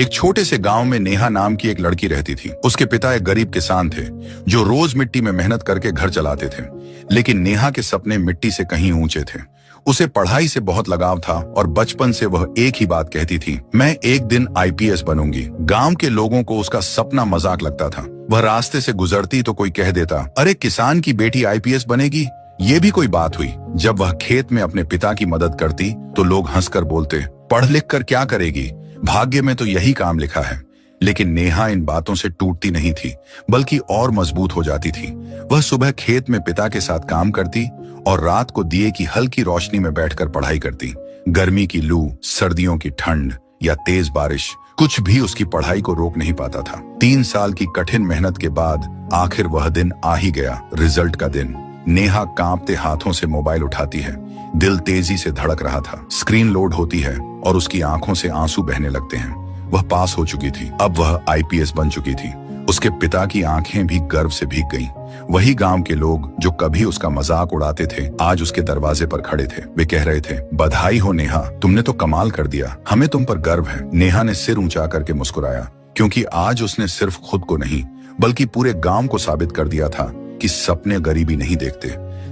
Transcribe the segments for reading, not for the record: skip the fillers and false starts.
एक छोटे से गांव में नेहा नाम की एक लड़की रहती थी। उसके पिता एक गरीब किसान थे जो रोज मिट्टी में मेहनत करके घर चलाते थे। लेकिन नेहा के सपने मिट्टी से कहीं ऊंचे थे। उसे पढ़ाई से बहुत लगाव था और बचपन से वह एक ही बात कहती थी, मैं एक दिन आईपीएस बनूंगी। गांव के लोगों को उसका सपना मजाक लगता था। वह रास्ते से गुजरती तो कोई कह देता, अरे किसान की बेटी आईपीएस बनेगी, ये भी कोई बात हुई। जब वह खेत में अपने पिता की मदद करती तो लोग हंसकर बोलते, पढ़ लिख कर क्या करेगी, भाग्य में तो यही काम लिखा है। लेकिन नेहा इन बातों से टूटती नहीं थी, बल्कि और मजबूत हो जाती थी। वह सुबह खेत में पिता के साथ काम करती और रात को दिए की हल्की रोशनी में बैठकर पढ़ाई करती। गर्मी की लू, सर्दियों की ठंड या तेज बारिश, कुछ भी उसकी पढ़ाई को रोक नहीं पाता था। 3 साल की कठिन मेहनत के बाद आखिर वह दिन आ ही गया, रिजल्ट का दिन। नेहा कांपते हाथों से मोबाइल उठाती है। दिल तेजी से धड़क रहा था। स्क्रीन लोड होती है और उसकी आंखों से आंसू बहने लगते हैं। वह पास हो चुकी थी, अब वह आईपीएस बन चुकी थी। उसके पिता की आंखें भी गर्व से भीग गईं। वही गांव के लोग जो कभी उसका मजाक उड़ाते थे, आज उसके दरवाजे पर खड़े थे। वे कह रहे थे, बधाई हो नेहा, तुमने तो कमाल कर दिया, हमें तुम पर गर्व है। नेहा ने सिर ऊंचा करके मुस्कुराया, क्योंकि आज उसने सिर्फ खुद को नहीं बल्कि पूरे गांव को साबित कर दिया था कि सपने गरीबी नहीं देखते,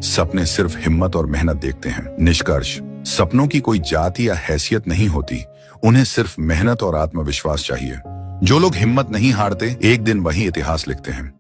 सपने सिर्फ हिम्मत और मेहनत देखते हैं। निष्कर्ष, सपनों की कोई जाति या हैसियत नहीं होती, उन्हें सिर्फ मेहनत और आत्मविश्वास चाहिए। जो लोग हिम्मत नहीं हारते, एक दिन वही इतिहास लिखते हैं।